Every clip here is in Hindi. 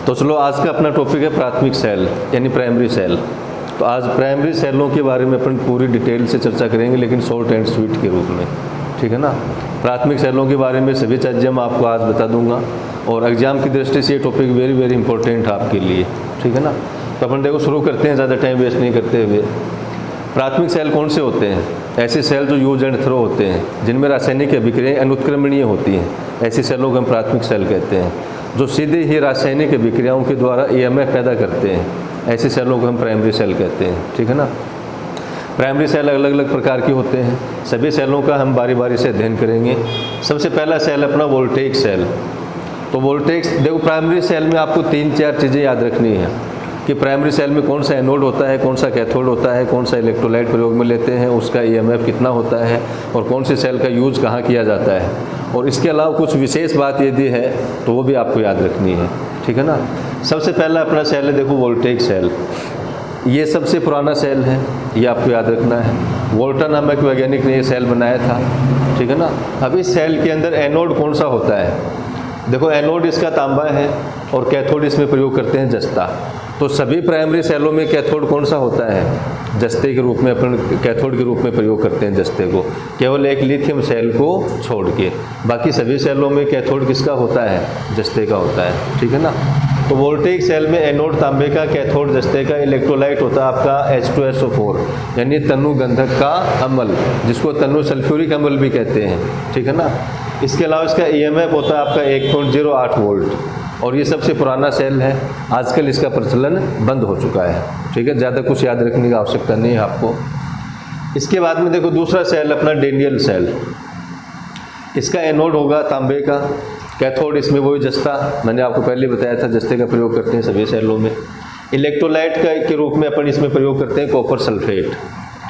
तो चलो आज का अपना टॉपिक है प्राथमिक सेल यानी प्राइमरी सेल। तो आज प्राइमरी सेलों के बारे में अपन पूरी डिटेल से चर्चा करेंगे, लेकिन शॉर्ट एंड स्वीट के रूप में, ठीक है ना। प्राथमिक सेलों के बारे में सभी चीज़ें मैं आपको आज बता दूंगा और एग्जाम की दृष्टि से ये टॉपिक वेरी वेरी इंपॉर्टेंट है आपके लिए, ठीक है ना। तो अपन देखो शुरू करते हैं, ज़्यादा टाइम वेस्ट नहीं करते हुए। प्राथमिक सेल कौन से होते हैं? ऐसे सेल जो यूज एंड थ्रो होते हैं, जिनमें रासायनिक अभिक्रियाएं अनुत्क्रमणीय होती हैं, ऐसी सेलों को हम प्राथमिक सेल कहते हैं। जो सीधे ही रासायनिक अभिक्रियाओं के द्वारा ईएमएफ पैदा करते हैं, ऐसी सेलों को हम प्राइमरी सेल कहते हैं, ठीक है ना। प्राइमरी सेल अलग अलग प्रकार के होते हैं, सभी सेलों का हम बारी बारी से अध्ययन करेंगे। सबसे पहला सेल अपना वोल्टेइक सेल। तो वोल्टेइक देखो, प्राइमरी सेल में आपको 3-4 चीज़ें याद रखनी है कि प्राइमरी सेल में कौन सा एनोड होता है, कौन सा कैथोड होता है, कौन सा इलेक्ट्रोलाइट प्रयोग में लेते हैं, उसका ईएमएफ कितना होता है और कौन सी सेल का यूज़ कहाँ किया जाता है। और इसके अलावा कुछ विशेष बात यदि है तो वो भी आपको याद रखनी है, ठीक है ना। सबसे पहला अपना सेल है देखो वोल्टेइक सेल। ये सबसे पुराना सेल है, ये आपको याद रखना है। वोल्टा नामक वैज्ञानिक ने ये सेल बनाया था, ठीक है ना। अब इस सेल के अंदर एनोड कौन सा होता है? देखो एनोड इसका तांबा है और कैथोड इसमें प्रयोग करते हैं जस्ता। तो सभी प्राइमरी सेलों में कैथोड कौन सा होता है? जस्ते के रूप में अपन कैथोड के रूप में प्रयोग करते हैं जस्ते को, केवल एक लिथियम सेल को छोड़ के। बाकी सभी सेलों में कैथोड किसका होता है? जस्ते का होता है, ठीक है ना। तो वोल्टेइक सेल में एनोड तांबे का, कैथोड जस्ते का, इलेक्ट्रोलाइट होता है आपका H2SO4 यानी तनु गंधक का अम्ल, जिसको तनु सल्फ्यूरिक अम्ल भी कहते हैं, ठीक है ना। इसके अलावा इसका ईएमएफ होता है आपका 1.08 वोल्ट और ये सबसे पुराना सेल है। आजकल इसका प्रचलन बंद हो चुका है, ठीक है। ज़्यादा कुछ याद रखने की आवश्यकता नहीं है आपको। इसके बाद में देखो दूसरा सेल अपना डेनियल सेल। इसका एनोड होगा तांबे का, कैथोड इसमें वही जस्ता, मैंने आपको पहले बताया था जस्ते का प्रयोग करते हैं सभी सेलों में। इलेक्ट्रोलाइट का के रूप में अपन इसमें प्रयोग करते हैं कॉपर सल्फेट,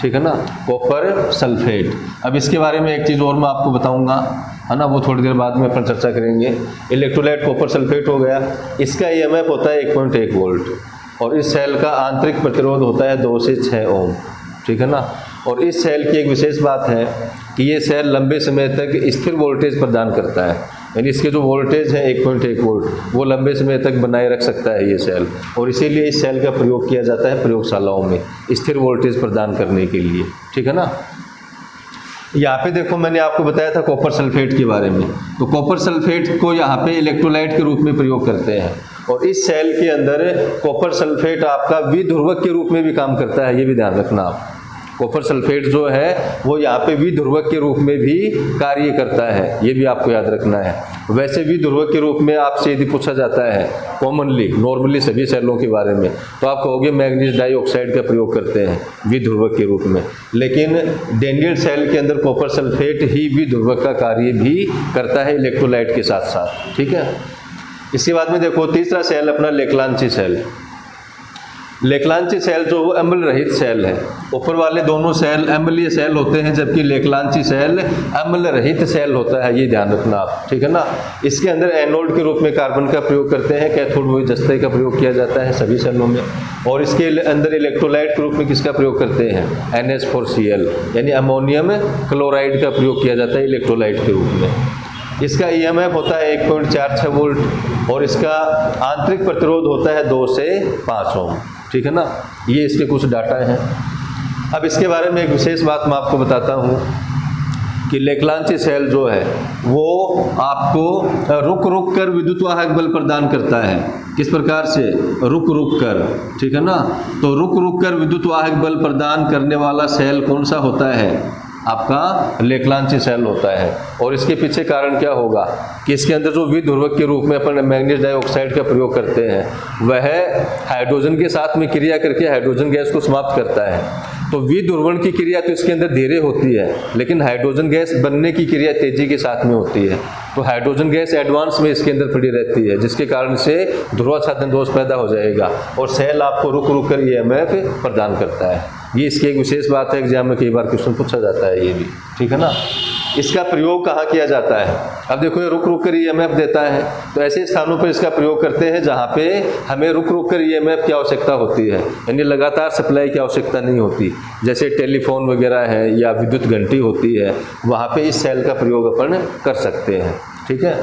ठीक है ना, कॉपर सल्फेट। अब इसके बारे में एक चीज़ और मैं आपको बताऊंगा, है ना, वो थोड़ी देर बाद में अपन चर्चा करेंगे। इलेक्ट्रोलाइट कॉपर सल्फेट हो गया, इसका ईएमएफ होता है 1.1 वोल्ट और इस सेल का आंतरिक प्रतिरोध होता है 2 से 6 ओम, ठीक है ना। और इस सेल की एक विशेष बात है कि ये सेल लंबे समय तक स्थिर वोल्टेज प्रदान करता है, यानी इसके जो वोल्टेज है 1.1 वोल्ट वो लंबे समय तक बनाए रख सकता है ये सेल, और इसीलिए इस सेल का प्रयोग किया जाता है प्रयोगशालाओं में स्थिर वोल्टेज प्रदान करने के लिए, ठीक है ना। यहाँ पे देखो मैंने आपको बताया था कॉपर सल्फेट के बारे में, तो कॉपर सल्फेट को यहाँ पे इलेक्ट्रोलाइट के रूप में प्रयोग करते हैं और इस सेल के अंदर कॉपर सल्फेट आपका विध्रुवक के रूप में भी काम करता है, ये भी ध्यान रखना आप। कॉपर सल्फेट जो है वो यहाँ पे विध्रुवक के रूप में भी कार्य करता है, ये भी आपको याद रखना है। वैसे विध्रुवक के रूप में आपसे यदि पूछा जाता है कॉमनली नॉर्मली सभी सेलों के बारे में, तो आप कहोगे मैग्नीज डाइऑक्साइड का प्रयोग करते हैं विध्रुवक के रूप में, लेकिन डेनियल सेल के अंदर कॉपर सल्फेट ही विध्रुवक का कार्य भी करता है इलेक्ट्रोलाइट के साथ साथ, ठीक है। इसके बाद में देखो तीसरा सेल अपना लेक्लांची सेल। लेक्लांची सेल जो वो अम्ल रहित सेल है। ऊपर वाले दोनों सेल अम्लीय सेल होते हैं, जबकि लेक्लांची सेल अम्ल रहित सेल होता है, ये ध्यान रखना आप, ठीक है ना। इसके अंदर एनोड के रूप में कार्बन का प्रयोग करते हैं, कैथोड वही जस्ते का प्रयोग किया जाता है सभी सेलों में, और इसके अंदर इलेक्ट्रोलाइट के रूप में किसका प्रयोग करते हैं? NH4Cl यानी अमोनियम क्लोराइड का प्रयोग किया जाता है इलेक्ट्रोलाइट के रूप में। इसका ईएमएफ होता है 1.46 वोल्ट और इसका आंतरिक प्रतिरोध होता है 2 से 5 ओम, ठीक है ना। ये इसके कुछ डाटा हैं। अब इसके बारे में एक विशेष बात मैं आपको बताता हूँ कि लेक्लांची सेल जो है वो आपको रुक रुक कर विद्युत वाहक बल प्रदान करता है। किस प्रकार से? रुक रुक कर, ठीक है ना। तो रुक रुक कर विद्युत वाहक बल प्रदान करने वाला सेल कौन सा होता है? आपका लेक्लांची सेल होता है। और इसके पीछे कारण क्या होगा कि इसके अंदर जो विध्रुवक के रूप में अपन मैग्नीज डाइऑक्साइड का प्रयोग करते हैं, वह हाइड्रोजन के साथ में क्रिया करके हाइड्रोजन गैस को समाप्त करता है। तो विध्रुवण की क्रिया तो इसके अंदर धीरे होती है, लेकिन हाइड्रोजन गैस बनने की क्रिया तेजी के साथ में होती है। तो हाइड्रोजन गैस एडवांस में इसके अंदर पड़ी रहती है, जिसके कारण से ध्रुवाच्छादन दोष पैदा हो जाएगा और सेल आपको रुक रुक कर ईएमएफ प्रदान करता है। ये इसकी एक विशेष बात है, एग्जाम में कई बार क्वेश्चन पूछा जाता है ये भी, ठीक है ना। इसका प्रयोग कहाँ किया जाता है? अब देखो ये रुक रुक कर ईएमएफ देता है, तो ऐसे स्थानों पर इसका प्रयोग करते हैं जहाँ पे हमें रुक रुक कर ईएमएफ की आवश्यकता होती है, यानी लगातार सप्लाई की आवश्यकता नहीं होती। जैसे टेलीफोन वगैरह है या विद्युत घंटी होती है, वहाँ पे इस सेल का प्रयोग अपन कर सकते हैं, ठीक है।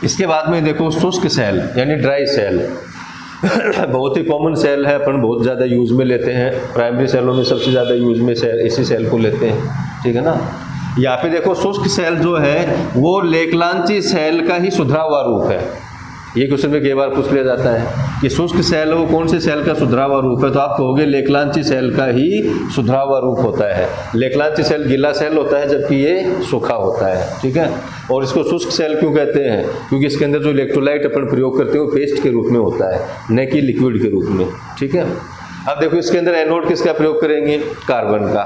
इसके बाद में देखो शुष्क सेल यानी ड्राई सेल बहुत ही कॉमन सेल है, अपन बहुत ज़्यादा यूज़ में लेते हैं। प्राइमरी सेलों में सबसे ज़्यादा यूज़ में इसी सेल को लेते हैं, ठीक है ना। यहाँ पे देखो शुष्क सेल जो है वो लेकलांची सेल का ही सुधरा हुआ रूप है। ये क्वेश्चन में कई बार पूछ लिया जाता है कि शुष्क सेल वो कौन से सेल का सुधरा हुआ रूप है, तो आप कहोगे लेकलांची सेल का ही सुधरा हुआ रूप होता है। लेकलांची सेल गीला सेल होता है जबकि ये सूखा होता है, ठीक है। और इसको शुष्क सेल क्यों कहते हैं, क्योंकि इसके अंदर जो इलेक्ट्रोलाइट अपन प्रयोग करते हैं वो पेस्ट के रूप में होता है, न कि लिक्विड के रूप में, ठीक है। अब देखो इसके अंदर एनोड किसका प्रयोग करेंगे, कार्बन का।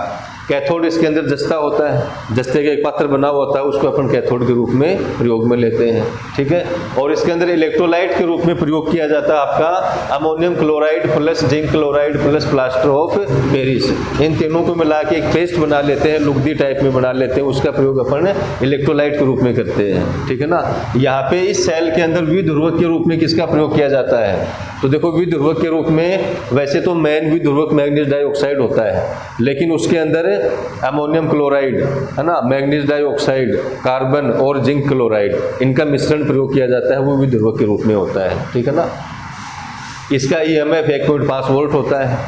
कैथोड इसके अंदर जस्ता होता है, जस्ते का एक पात्र बना हुआ होता है, उसको अपन कैथोड के रूप में प्रयोग में लेते हैं, ठीक है। और इसके अंदर इलेक्ट्रोलाइट के रूप में प्रयोग किया जाता है आपका ammonium chloride plus zinc chloride plus plaster of Paris. इन तीनों को मिला के एक पेस्ट बना लेते हैं, लुगदी टाइप में बना लेते हैं, उसका प्रयोग अपन इलेक्ट्रोलाइट के रूप में करते हैं, ठीक है ना। यहाँ पे इस सेल के अंदर द्विध्रुवक के रूप में किसका प्रयोग किया जाता है, तो देखो द्विध्रुवक के रूप में वैसे तो मेन द्विध्रुवक मैग्नीज डाइऑक्साइड होता है, लेकिन उसके अंदर अमोनियम क्लोराइड है ना, मैग्नीज डाइऑक्साइड, कार्बन और जिंक क्लोराइड, इनका मिश्रण प्रयोग किया जाता है, वो द्विध्रुवक के रूप में होता है, ठीक है ना। इसका EMF 1.5 वोल्ट होता है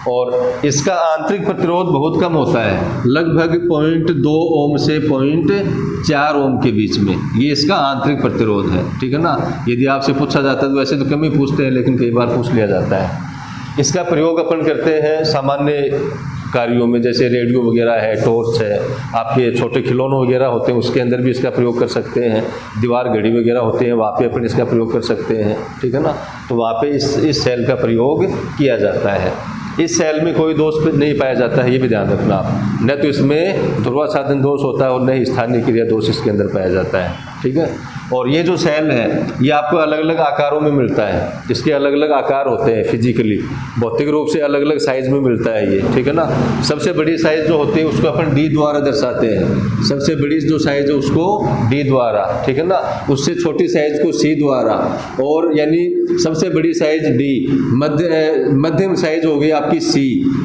और इसका आंतरिक प्रतिरोध बहुत कम होता है, लगभग 0.2 ओम से 0.4 ओम के बीच में, ये इसका आंतरिक प्रतिरोध है, ठीक है ना। यदि आपसे पूछा जाता है तो वैसे तो कम ही पूछते हैं, लेकिन कई बार पूछ लिया जाता है। इसका प्रयोग अपन करते हैं सामान्य कार्यों में, जैसे रेडियो वगैरह है, टॉर्च है, आपके छोटे खिलौनों वगैरह होते हैं उसके अंदर भी इसका प्रयोग कर सकते हैं, दीवार घड़ी वगैरह होते हैं वहाँ पे अपन इसका प्रयोग कर सकते हैं, ठीक है ना। तो वहाँ पे इस सेल का प्रयोग किया जाता है। इस सेल में कोई दोष नहीं पाया जाता है, ये भी ध्यान रखना आप, न तो इसमें ध्रुवाच्छादन दोष होता है और न ही स्थानीय क्रिया दोष इसके अंदर पाया जाता है, ठीक है। और ये जो सेल है ये आपको अलग अलग आकारों में मिलता है, इसके अलग अलग आकार होते हैं फिजिकली, भौतिक रूप से अलग अलग साइज में मिलता है ये, ठीक है ना। सबसे बड़ी साइज जो होती है उसको अपन D द्वारा दर्शाते हैं, सबसे बड़ी जो साइज है उसको D द्वारा, ठीक है ना। उससे छोटी साइज को C द्वारा, और यानी सबसे बड़ी साइज D, मध्यम साइज हो गई आपकी C,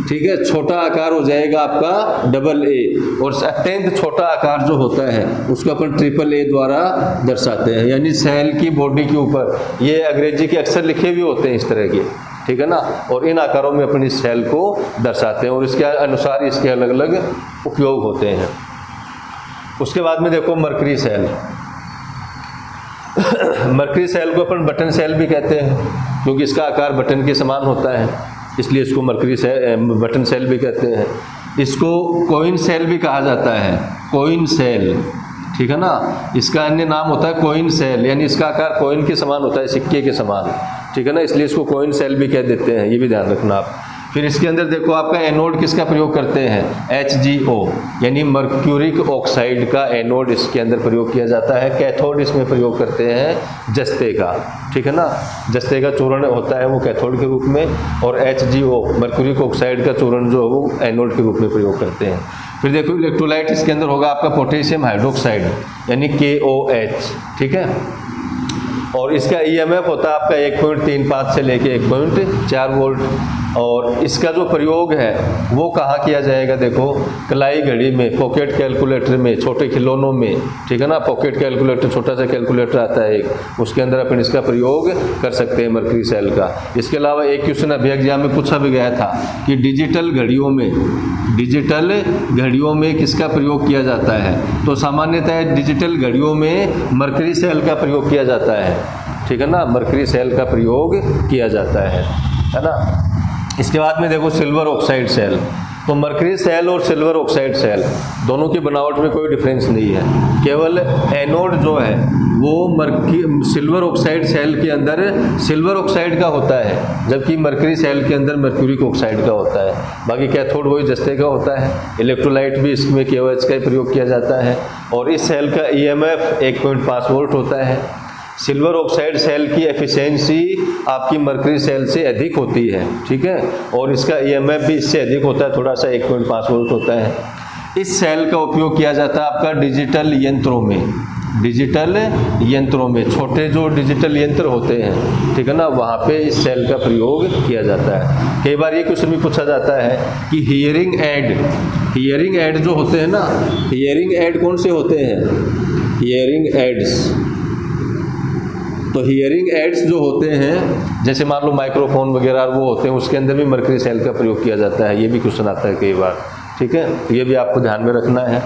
ठीक है। छोटा आकार हो जाएगा आपका AA, और अत्यंत छोटा आकार जो होता है उसको अपन AAA द्वारा दर्शाते हैं। यानी सेल की बॉडी के ऊपर ये अंग्रेजी के अक्षर लिखे भी होते हैं इस तरह के, ठीक है ना, और इन आकारों में अपन इस सेल को दर्शाते हैं और इसके अनुसार इसके अलग अलग उपयोग होते हैं। उसके बाद में देखो मरकरी सेल। मरकरी सेल को अपन बटन सेल भी कहते हैं, क्योंकि इसका आकार बटन के समान होता है, इसलिए इसको मरकरी बटन सेल भी कहते हैं। इसको कॉइन सेल भी कहा जाता है, कॉइन सेल, ठीक है ना। इसका अन्य नाम होता है कॉइन सेल, यानी इसका आकार कॉइन के समान होता है, सिक्के के समान, ठीक है ना, इसलिए इसको कॉइन सेल भी कह देते हैं, ये भी ध्यान रखना आप। फिर इसके अंदर देखो आपका एनोड किसका प्रयोग करते हैं, HgO, यानी मर्क्यूरिक ऑक्साइड का एनोड इसके अंदर प्रयोग किया जाता है। कैथोड इसमें प्रयोग करते हैं जस्ते का, ठीक है ना, जस्ते का चूर्ण होता है वो कैथोड के रूप में, और HgO मर्क्यूरिक ऑक्साइड का चूर्ण जो है वो एनोड के रूप में प्रयोग करते हैं। फिर देखो इलेक्ट्रोलाइट इसके अंदर होगा आपका पोटेशियम हाइड्रोक्साइड यानी KOH, ठीक है। और इसका EMF होता है आपका 1.35 से लेके 1.4 वोल्ट। और इसका जो प्रयोग है वो कहाँ किया जाएगा, देखो कलाई घड़ी में, पॉकेट कैलकुलेटर में, छोटे खिलौनों में, ठीक है ना। पॉकेट कैलकुलेटर, छोटा सा कैलकुलेटर आता है एक, उसके अंदर अपन इसका प्रयोग कर सकते हैं मरकरी सेल का। इसके अलावा एक क्वेश्चन अभी एग्जाम में पूछा भी गया था कि डिजिटल घड़ियों में किसका प्रयोग किया जाता है, तो सामान्यतः डिजिटल घड़ियों में मरकरी सेल का प्रयोग किया जाता है, ठीक है ना, मरकरी सेल का प्रयोग किया जाता है ना। इसके बाद में देखो सिल्वर ऑक्साइड सेल। तो मरकरी सेल और सिल्वर ऑक्साइड सेल दोनों की बनावट में कोई डिफरेंस नहीं है, केवल एनोड जो है वो सिल्वर ऑक्साइड सेल के अंदर सिल्वर ऑक्साइड का होता है, जबकि मरकरी सेल के अंदर मर्क्यूरिक ऑक्साइड का होता है। बाकी कैथोड वही जस्ते का होता है। इलेक्ट्रोलाइट भी इसमें KOH का प्रयोग किया जाता है, और इस सेल का EMF 1.5 वोल्ट होता है। सिल्वर ऑक्साइड सेल की एफिशिएंसी आपकी मरकरी सेल से अधिक होती है, ठीक है, और इसका EMF भी इससे अधिक होता है, थोड़ा सा 1.5 वोल्ट होता है। इस सेल का उपयोग किया जाता है आपका डिजिटल यंत्रों में, छोटे जो डिजिटल यंत्र होते हैं, ठीक है ना, वहाँ पे इस सेल का प्रयोग किया जाता है। कई बार ये क्वेश्चन भी पूछा जाता है कि हियरिंग एड जो होते हैं ना, हियरिंग एड कौन से होते हैं, हियरिंग एड्स तो हियरिंग एड्स जो होते हैं, जैसे मान लो माइक्रोफोन वगैरह वो होते हैं, उसके अंदर भी मरकरी सेल का प्रयोग किया जाता है। ये भी क्वेश्चन आता है कई बार, ठीक है, तो ये भी आपको ध्यान में रखना है।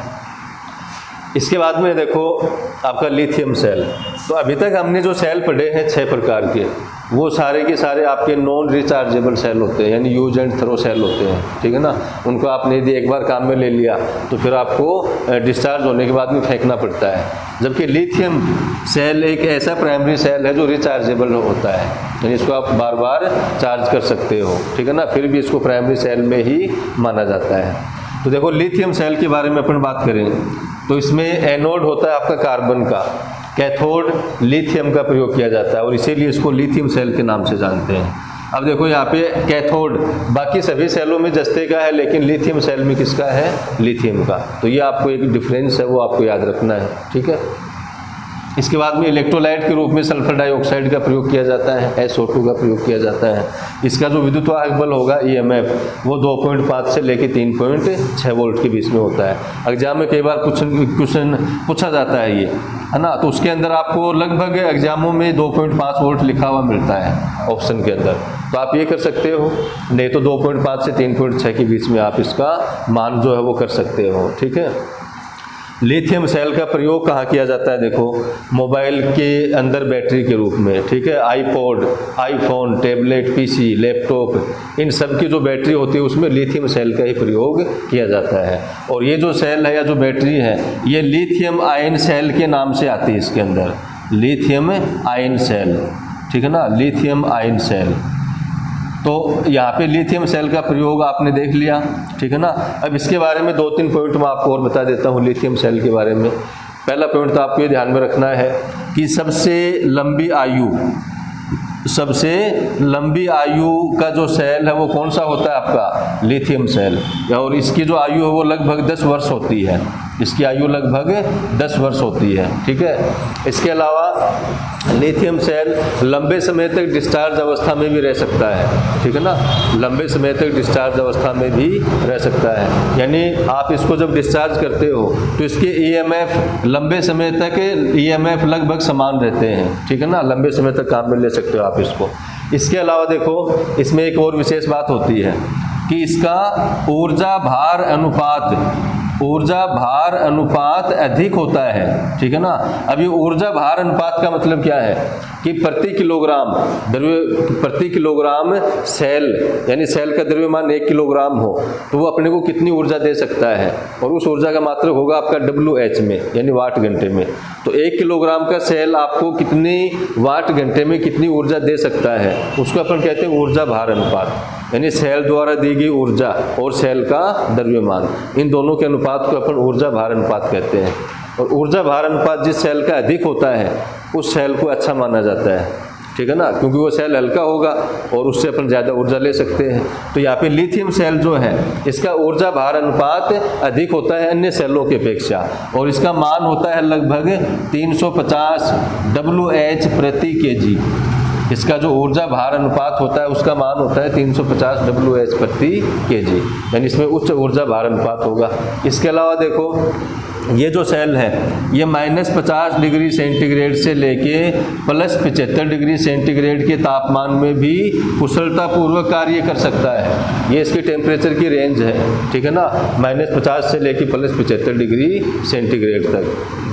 इसके बाद में देखो आपका लिथियम सेल। तो अभी तक हमने जो सेल पढ़े हैं 6 प्रकार के, वो सारे के सारे आपके नॉन रिचार्जेबल सेल होते हैं, यानी यूज एंड थ्रो सेल होते हैं, ठीक है ना। उनको आपने यदि एक बार काम में ले लिया तो फिर आपको डिस्चार्ज होने के बाद में फेंकना पड़ता है। जबकि लिथियम सेल एक ऐसा प्राइमरी सेल है जो रिचार्जेबल होता है, यानी इसको आप बार बार चार्ज कर सकते हो, ठीक है ना, फिर भी इसको प्राइमरी सेल में ही माना जाता है। तो देखो लिथियम सेल के बारे में अपन बात करें तो इसमें एनोड होता है आपका कार्बन का, कैथोड लिथियम का प्रयोग किया जाता है और इसीलिए इसको लिथियम सेल के नाम से जानते हैं। अब देखो यहाँ पे कैथोड बाकी सभी सेलों में जस्ते का है, लेकिन लिथियम सेल में किसका है, लिथियम का। तो ये आपको एक डिफरेंस है, वो आपको याद रखना है, ठीक है। इसके बाद में इलेक्ट्रोलाइट के रूप में सल्फर डाइऑक्साइड का प्रयोग किया जाता है, SO2 का प्रयोग किया जाता है। इसका जो विद्युत वाहक बल होगा EMF वो 2.5 से लेकर 3.6 वोल्ट के बीच में होता है। एग्जाम में कई बार क्वेश्चन पूछा जाता है ये, है ना, तो उसके अंदर आपको लगभग एग्जामों में 2.5 वोल्ट लिखा हुआ मिलता है ऑप्शन के अंदर, तो आप ये कर सकते हो, नहीं तो 2.5 से 3.6 के बीच में आप इसका मान जो है वो कर सकते हो, ठीक है। लिथियम सेल का प्रयोग कहाँ किया जाता है, देखो मोबाइल के अंदर बैटरी के रूप में, ठीक है, iPod, iPhone, tablet, PC, laptop, इन सब की जो बैटरी होती है उसमें लिथियम सेल का ही प्रयोग किया जाता है। और ये जो सेल है या जो बैटरी है ये लिथियम आयन सेल के नाम से आती है, इसके अंदर लिथियम आयन सेल, ठीक है ना, लिथियम आयन सेल। तो यहाँ पे लिथियम सेल का प्रयोग आपने देख लिया, ठीक है ना। अब इसके बारे में 2-3 पॉइंट मैं आपको और बता देता हूँ लिथियम सेल के बारे में। पहला पॉइंट तो आपको ये ध्यान में रखना है कि सबसे लंबी आयु का जो सेल है वो कौन सा होता है आपका, लिथियम सेल। और इसकी जो आयु है वो लगभग 10 वर्ष होती है, इसकी आयु लगभग 10 वर्ष होती है, ठीक है। इसके अलावा लिथियम सेल लंबे समय तक डिस्चार्ज अवस्था में भी रह सकता है, ठीक है ना, लंबे समय तक डिस्चार्ज अवस्था में भी रह सकता है। यानी आप इसको जब डिस्चार्ज करते हो तो इसके EMF लंबे समय तक EMF लगभग समान रहते हैं, ठीक है ना, लंबे समय तक काम में ले सकते हो आप इसको। इसके अलावा देखो इसमें एक और विशेष बात होती है कि इसका ऊर्जा भार अनुपात अधिक होता है, ठीक है ना। अब ये ऊर्जा भार अनुपात का मतलब क्या है कि प्रति किलोग्राम सेल, यानी सेल का द्रव्यमान 1 किलोग्राम हो तो वो अपने को कितनी ऊर्जा दे सकता है, और उस ऊर्जा का मात्रक होगा आपका WH में, यानी वाट घंटे में। तो 1 किलोग्राम का सेल आपको कितनी वाट घंटे में कितनी ऊर्जा दे सकता है, उसको अपन कहते हैं ऊर्जा भार अनुपात, यानी सेल द्वारा दी गई ऊर्जा और सेल का द्रव्यमान, इन दोनों के अनुपात को अपन ऊर्जा भार अनुपात कहते हैं। और ऊर्जा भार अनुपात जिस सेल का अधिक होता है उस सेल को अच्छा माना जाता है, ठीक है ना, क्योंकि वो सेल हल्का होगा और उससे अपन ज़्यादा ऊर्जा ले सकते हैं। तो यहाँ पे लिथियम सेल जो है इसका ऊर्जा भार अनुपात अधिक होता है अन्य सेलों की अपेक्षा, और इसका मान होता है लगभग 350 WH प्रति kg। इसका जो ऊर्जा भार अनुपात होता है उसका मान होता है 350 WH प्रति kg, यानी इसमें उच्च ऊर्जा भार अनुपात होगा। इसके अलावा देखो ये जो सेल है ये -50 डिग्री सेंटीग्रेड से लेके +75 डिग्री सेंटीग्रेड के तापमान में भी कुशलतापूर्वक कार्य कर सकता है। ये इसकी टेम्परेचर की रेंज है, ठीक है ना, -50 से लेके +75 डिग्री सेंटीग्रेड तक।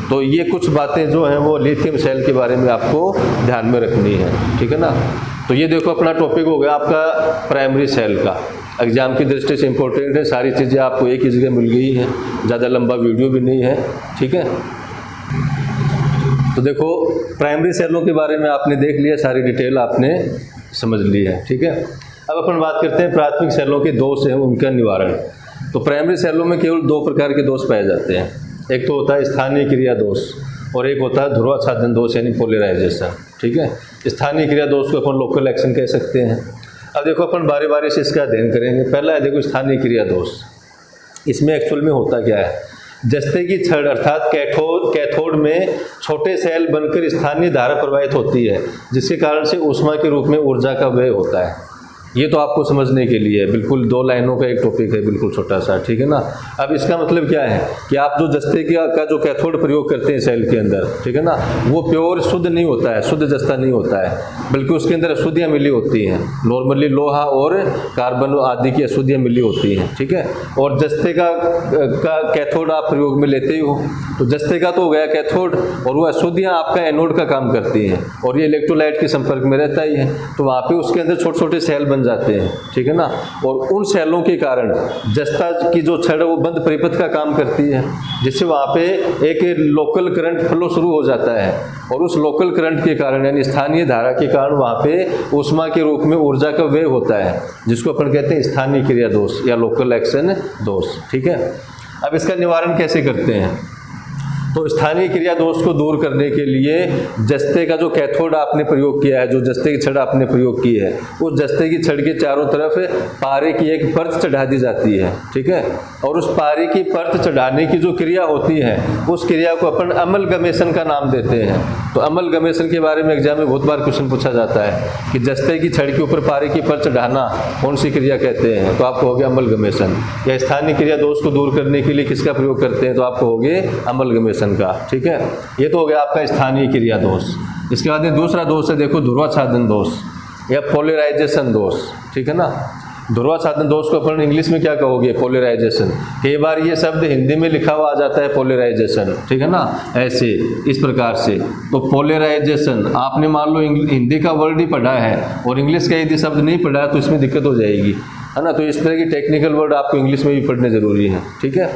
तो ये कुछ बातें जो हैं वो लिथियम सेल के बारे में आपको ध्यान में रखनी है, ठीक है ना। तो ये देखो अपना टॉपिक हो गया आपका प्राइमरी सेल का, एग्जाम की दृष्टि से इम्पोर्टेंट है, सारी चीज़ें आपको एक ही जगह मिल गई है, ज़्यादा लंबा वीडियो भी नहीं है, ठीक है। तो देखो प्राइमरी सेलों के बारे में आपने देख लिया, सारी डिटेल आपने समझ ली है, ठीक है। अब अपन बात करते हैं प्राथमिक सेलों के दोष हैं उनका निवारण। तो प्राइमरी सेलों में केवल 2 प्रकार के दोष पाए जाते हैं, एक तो होता है स्थानीय क्रिया दोष और एक होता है ध्रुवाच्छादन दोष, यानी पोलराइजेशन, ठीक है। स्थानीय क्रिया दोष को अपन लोकल एक्शन कह सकते हैं। अब देखो अपन बारी बारी से इसका अध्ययन करेंगे। पहला है देखो स्थानीय क्रिया दोष। इसमें एक्चुअल में होता क्या है, जस्ते की छड़ अर्थात कैथोड में छोटे सेल बनकर स्थानीय धारा प्रवाहित होती है, जिसके कारण से ऊष्मा के रूप में ऊर्जा का व्यय होता है, ये तो आपको समझने के लिए है, बिल्कुल 2 लाइनों का एक टॉपिक है, बिल्कुल छोटा सा, ठीक है ना। अब इसका मतलब क्या है कि आप जो जस्ते का जो कैथोड प्रयोग करते हैं सेल के अंदर, ठीक है ना, वो प्योर शुद्ध नहीं होता है, शुद्ध जस्ता नहीं होता है, बल्कि उसके अंदर अशुद्धियाँ मिली होती हैं। नॉर्मली लोहा और कार्बन आदि की अशुद्धियाँ मिली होती हैं, ठीक है। और जस्ते का कैथोड आप प्रयोग में लेते ही हो, तो जस्ते का तो हो गया कैथोड, और वो अशुद्धियाँ आपका एनोड का काम करती हैं, और ये इलेक्ट्रोलाइट के संपर्क में रहता ही है, तो वहाँ पे उसके अंदर छोटे छोटे सेल बन जाते हैं, ठीक है ना। और उन सेलों के कारण जस्ता की जो छड़ है वो बंद परिपथ का काम करती है, जिससे वहाँ पे एक लोकल करंट फ्लो शुरू हो जाता है, और उस लोकल करंट के कारण यानी स्थानीय धारा के कारण वहाँ पे ऊष्मा के रूप में ऊर्जा का व्यय होता है, जिसको अपन कहते हैं स्थानीय क्रिया दोष या लोकल एक्शन दोष, ठीक है। अब इसका निवारण कैसे करते हैं? तो स्थानीय क्रिया दोष को दूर करने के लिए जस्ते का जो कैथोड आपने प्रयोग किया है, जो जस्ते की छड़ आपने प्रयोग की है, उस जस्ते की छड़ के चारों तरफ पारे की एक परत चढ़ा दी जाती है, ठीक है। और उस पारे की परत चढ़ाने की जो क्रिया होती है, उस क्रिया को अपन अमलगमेशन का नाम देते हैं। तो अमलगमेशन के बारे में एग्जाम में बहुत बार क्वेश्चन पूछा जाता है कि जस्ते की छड़ के ऊपर पारे की परत चढ़ाना कौन सी क्रिया कहते हैं, तो आपको हो गया अमलगमेशन। या स्थानीय क्रिया दोष को दूर करने के लिए किसका प्रयोग करते हैं, तो आपको हो गए अमलगमेशन का, ठीक है। ये तो हो गया आपका स्थानीय क्रिया दोष। इसके बाद में दूसरा दोष है, देखो, ध्रुवाच्छादन दोष या पोलराइजेशन दोष, ठीक है ना। ध्रुवाच्छादन दोष को अपन इंग्लिश में क्या कहोगे? पोलराइजेशन। कई बार ये शब्द हिंदी में लिखा हुआ आ जाता है पोलराइजेशन, ठीक है ना, ऐसे इस प्रकार से। तो पोलराइजेशन आपने मान लो हिंदी का वर्ड ही पढ़ा है और इंग्लिश का यदि शब्द नहीं पढ़ा है तो इसमें दिक्कत हो जाएगी, है ना। तो इस तरह की टेक्निकल वर्ड आपको इंग्लिश में भी पढ़ने जरूरी है, ठीक है।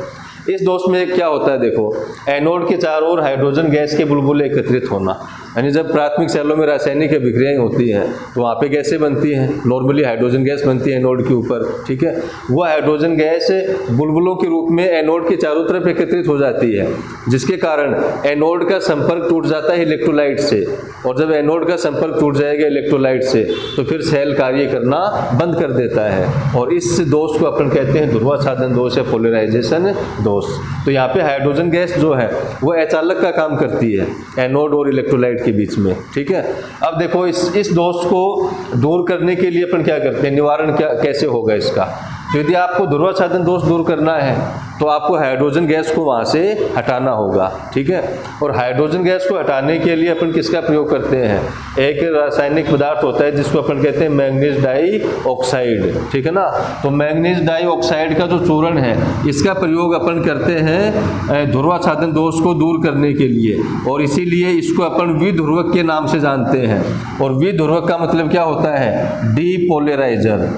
इस दोष में क्या होता है, देखो, एनोड के चारों ओर हाइड्रोजन गैस के बुलबुले एकत्रित होना, यानी जब प्राथमिक सेलों में रासायनिक अभिक्रियाएं होती हैं तो वहाँ पे गैसें बनती हैं, नॉर्मली हाइड्रोजन गैस बनती है एनोड के ऊपर, ठीक है। वो हाइड्रोजन गैस बुलबुलों के रूप में एनोड के चारों तरफ एकत्रित हो जाती है, जिसके कारण एनोड का संपर्क टूट जाता है इलेक्ट्रोलाइट से, और जब एनोड का संपर्क टूट जाएगा इलेक्ट्रोलाइट से तो फिर सेल कार्य करना बंद कर देता है, और इस दोष को अपन कहते हैं ध्रुवाच्छादन दोष या पोलराइजेशन दोष। तो यहाँ पे हाइड्रोजन गैस जो है वो अचालक का काम करती है एनोड और इलेक्ट्रोलाइट के बीच में, ठीक है। अब देखो, इस दोष को दूर करने के लिए अपन क्या करते हैं, निवारण क्या कैसे होगा इसका? तो यदि आपको ध्रुवाच्छादन दोष दूर करना है तो आपको हाइड्रोजन गैस को वहाँ से हटाना होगा, ठीक है। और हाइड्रोजन गैस को हटाने के लिए अपन किसका प्रयोग करते हैं? एक रासायनिक पदार्थ होता है जिसको अपन कहते हैं मैंगनीज डाई ऑक्साइड, ठीक है ना। तो मैंगनीज डाई ऑक्साइड का जो चूर्ण है इसका प्रयोग अपन करते हैं ध्रुवाच्छादन दोष को दूर करने के लिए, और इसीलिए इसको अपन विध्रुवक के नाम से जानते हैं। और विध्रुवक का मतलब क्या होता है? डीपोलराइजर।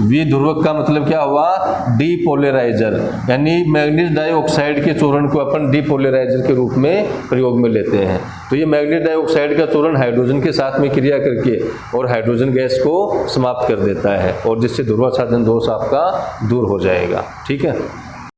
विध्रुवक का मतलब क्या हुआ? डीपोलराइजर, यानी मैंगनीज डाइऑक्साइड के चूर्ण को अपन डीपोलराइजर के रूप में प्रयोग में लेते हैं। तो ये मैंगनीज डाइऑक्साइड का चूर्ण हाइड्रोजन के साथ में क्रिया करके और हाइड्रोजन गैस को समाप्त कर देता है, और जिससे ध्रुवाच्छादन दोष आपका दूर हो जाएगा, ठीक है।